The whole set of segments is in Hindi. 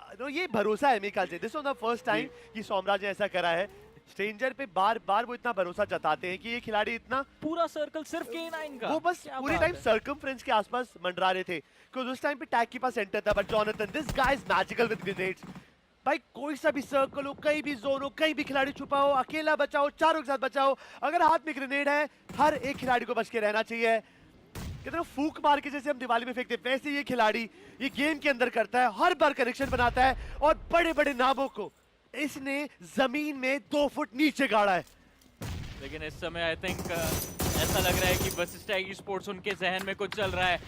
ये भरोसा है मेरे ख्याल से, this was the first time कि सोमराज ने ऐसा करा है। स्ट्रेंजर पे बार बार वो इतना भरोसा जताते हैं कि ये खिलाड़ी इतना, पूरा सर्कल सिर्फ K9 का, वो बस क्या पूरे बात टाइम है। सर्कमफ्रेंस के आसपास मंडरा रहे थे, क्योंकि उस टाइम पे टैग के पास सेंटर था, but Jonathan this guy is magical with grenades. भाई कोई सा भी सर्कल हो, कहीं भी जोन हो, कहीं भी खिलाड़ी छुपा हो, अकेला बचाओ, चारों के साथ बचाओ, अगर हाथ में ग्रेनेड है हर एक खिलाड़ी को बच के रहना चाहिए। कितना फूक मार के जैसे हम दिवाली में फेंकते हैं, वैसे ये खिलाड़ी ये गेम के अंदर करता है, हर बार कनेक्शन बनाता है और बड़े बड़े नामों को इसने जमीन में 2 फुट नीचे गाड़ा है। लेकिन इस समय आई थिंक ऐसा लग रहा है कि वशिष्ठ ई स्पोर्ट्स उनके जहन में कुछ चल रहा है,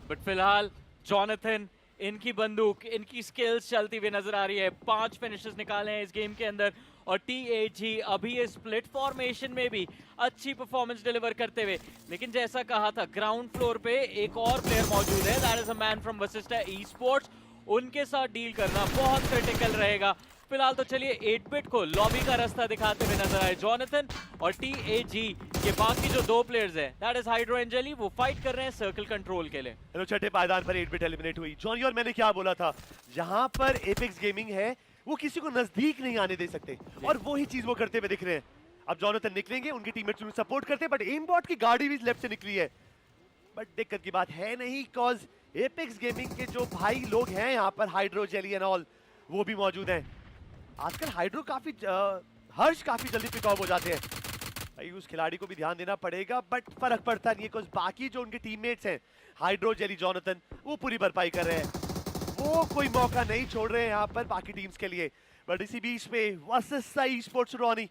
बट फिलहाल जॉनथन, इनकी बंदूक, इनकी स्किल्स चलती हुई नजर आ रही है। 5 फिनिशेस निकाले हैं इस गेम के अंदर और TAG अभी इस स्प्लिट फॉर्मेशन में भी अच्छी परफॉर्मेंस डिलीवर करते हुए। लेकिन जैसा कहा था, ग्राउंड फ्लोर पे एक और प्लेयर मौजूद है, that is a man from Vashishtha e sports. उनके साथ डील करना बहुत क्रिटिकल रहेगा। फिलहाल तो चलिए 8-बिट को लॉबी का रास्ता दिखाते हुए नजर आए जॉनथन, और TAG के बाकी जो 2 प्लेयर्स हैं, that is hydro and jelly, वो फाइट कर रहे हैं सर्कल कंट्रोल के लिए। चलो छठे पायदान पर 8-बिट एलिमिनेट हुई। जॉनी और मैंने क्या बोला था, जहां पर एपेक्स गेमिंग है वो किसी को नजदीक नहीं आने दे सकते, और वही चीज वो करते हुए दिख रहे हैं। अब जॉनथन निकलेंगे, उनके टीममेट्स उन्हें सपोर्ट करते हैं, बट एम बॉट की गाड़ी भी लेफ्ट से निकली है। बट दिक्कत की बात है नहीं, कॉज एपेक्स गेमिंग के जो भाई लोग हैं यहाँ पर, हाइड्रो जेली एंड ऑल, वो भी मौजूद हैं। आजकल हाइड्रो काफी हर्ष काफी जल्दी पिक ऑफ हो जाते हैं। भाई उस खिलाड़ी को भी ध्यान देना पड़ेगा, बट फर्क पड़ता नहीं है, बिकॉज बाकी जो उनके टीममेट्स हैं, हाइड्रो जेली जॉनथन, वो पूरी भरपाई कर रहे हैं, वो कोई मौका नहीं छोड़ रहे हैं यहाँ पर बाकी टीम्स के लिए। बट इसी बीच में वशिष्ठ ई स्पोर्ट्स रॉनी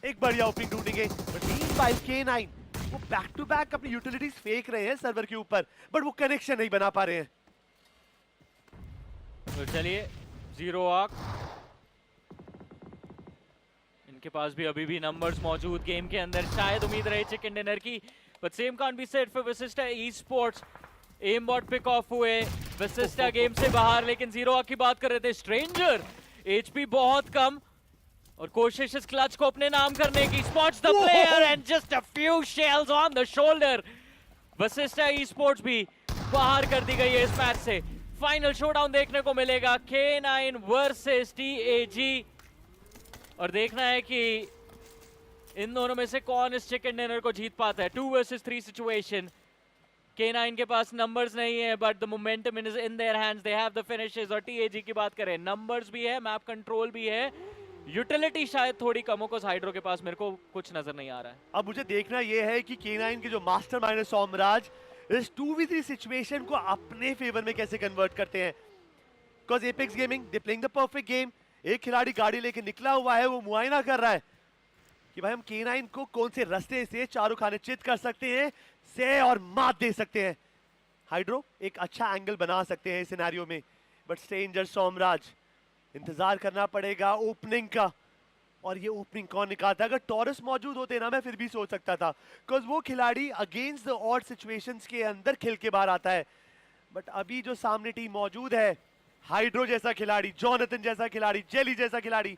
एक बढ़िया ओपनिंग ढूंढेंगे, बट मीनवाइल K9 वो बैक टू बैक अपनी यूटिलिटीज फेंक रहे हैं सर्वर के ऊपर, बट वो कनेक्शन नहीं बना पा रहे हैं। तो चलिए जीरो आर्क, इनके पास भी अभी भी नंबर्स मौजूद गेम के अंदर, शायद उम्मीद रही चिकन डिनर की, but same can't be said for Vashisht esports. M bot pick off हुए, वशिष्ठ गेम से बाहर, लेकिन जीरो आर्क की बात कर रहे थे। स्ट्रेंजर HP बहुत कम और कोशिश इस क्लच को अपने नाम करने की, spots the player and just a few shells on the shoulder. Vashishtha e sports भी बाहर कर दी गई है इस मैच से। फाइनल शोडाउन देखने को मिलेगा, K9 वर्सेस TAG, और देखना है कि इन दोनों में से कौन इस चिकन डिनर को जीत पाता है। 2 वर्सेस 3 सिचुएशन। K9 के पास नंबर्स नहीं है, but the momentum is in their hands, they have the finishes. और TAG की बात करें, नंबर्स भी है, मैप कंट्रोल भी है, यूटिलिटी शायद थोड़ी कम हो, कुछ हाइड्रो के पास मेरे को कुछ नजर नहीं आ रहा है। अब मुझे देखना यह है कि K9 के जो मास्टरमाइंड है सोमराज, इस 2v3 सिचुएशन को अपने फेवर में कैसे कन्वर्ट करते हैं। Because apex gaming they playing the perfect game. एक खिलाड़ी गाड़ी लेके निकला हुआ है, वो मुआयना कर रहा है कि भाई हम K9 को कौन से रास्ते से चारों खाने चित कर सकते हैं, से और मात दे सकते हैं। हाइड्रो एक अच्छा एंगल बना सकते हैं इस सिनेरियो में, बट स्ट्रेंजर सोमराज इंतजार करना पड़ेगा ओपनिंग का, और ये ओपनिंग कौन निकालता है। अगर टॉरस मौजूद होते ना, मैं फिर भी सोच सकता था, बिकॉज वो खिलाड़ी अगेंस्ट द ऑड सिचुएशंस के अंदर खेल के बाहर आता है। बट अभी जो सामने टीम मौजूद है, हाइड्रो जैसा खिलाड़ी, जॉनथन जैसा खिलाड़ी, जेली जैसा खिलाड़ी,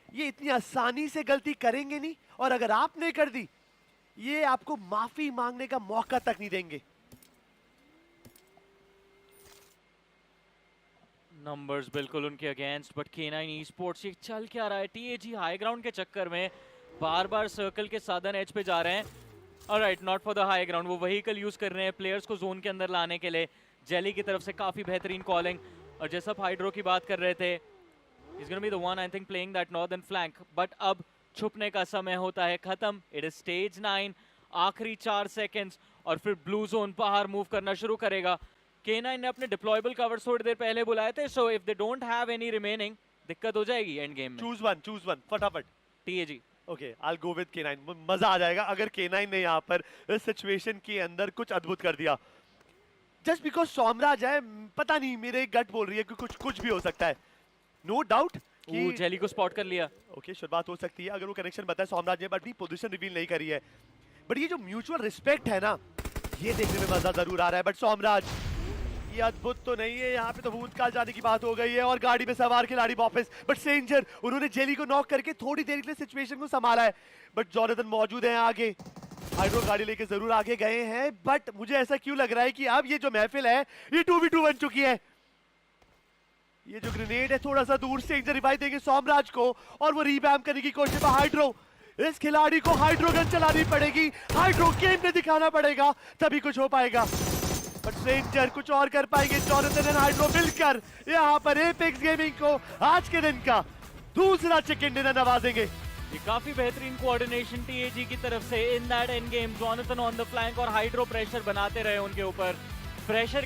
ये इतनी आसानी से गलती करेंगे नहीं, और अगर आपने कर दी, ये आपको माफी मांगने का मौका तक नहीं देंगे। नंबर्स बिल्कुल उनके against, but K9 e sports ये चल क्या रहा है। TAG हाई ग्राउंड के चक्कर में बार बार सर्कल के साधन एज पे जा रहे हैं। Alright, not for the high ground, वो व्हीकल यूज कर रहे हैं प्लेयर्स को जोन के अंदर लाने के लिए। जेली की तरफ से काफी बेहतरीन कॉलिंग, और जैसा हाइड्रो की बात कर रहे थे, is gonna be the one I think playing that northern flank, but अब छुपने का समय होता है खत्म। इट इज स्टेज 9, आखिरी 4 सेकेंड्स, और फिर ब्लू जोन बाहर मूव करना शुरू करेगा। K9 ने अपने डिप्लॉयबल कवर्स थोड़ी देर पहले बुलाए थे, so if they don't have any remaining, दिक्कत हो जाएगी एंड गेम में। चूज वन फटाफट। TAG okay, I will go with K9। मजा आ जाएगा अगर K9 ने यहाँ पर इस सिचुएशन के अंदर कुछ अद्भुत कर दिया। जस्ट बिकॉज सोमराज है, पता नहीं, मेरे गट बोल रही है कि कुछ भी हो सकता है। नो डाउट कि जेली को स्पॉट कर लिया। ओके, शुरुआत हो सकती है अगर वो कनेक्शन बताए सोमराज ने, बट भी पोजीशन रिवील नहीं करी है। बट ये जो म्यूचुअल रिस्पेक्ट है ना, ये देखने में मजा जरूर आ रहा है। बट सोमराज, ये अद्भुत तो नहीं है, यहाँ पे तो भूतकाल जाने की बात हो गई है, और गाड़ी में सवार खिलाड़ी वापस। बट स्ट्रेंजर, उन्होंने जेली को नॉक करके थोड़ी देर के लिए सिचुएशन को संभाला है, बट जॉनथन मौजूद है आगे। हाइड्रो गाड़ी लेके जरूर आगे गए हैं, बट मुझे ऐसा क्यों लग रहा है कि अब ये जो महफिल है, ये 2v2 बन चुकी है। ये जो ग्रेनेड है थोड़ा सा दूर से इंजर रिवाइव देंगे सोमराज को और वो रीवैम्प करने की कोशिश में हाइड्रो। इस खिलाड़ी को हाइड्रो गन चलानी पड़ेगी, हाइड्रो गेम में दिखाना पड़ेगा, तभी कुछ हो पाएगा। बट स्ट्रेंजर कुछ और कर पाएंगे, जॉनथन एंड हाइड्रो मिलकर यहाँ पर एपेक्स गेमिंग को आज के दिन का दूसरा चिकन डिनर नवाजेंगे। ये काफी बेहतरीन कोऑर्डिनेशन टीएजी की तरफ से in that end game. Jonathan on the flank और हाइड्रो प्रेशर बनाते रहे उनके ऊपर। प्रेशर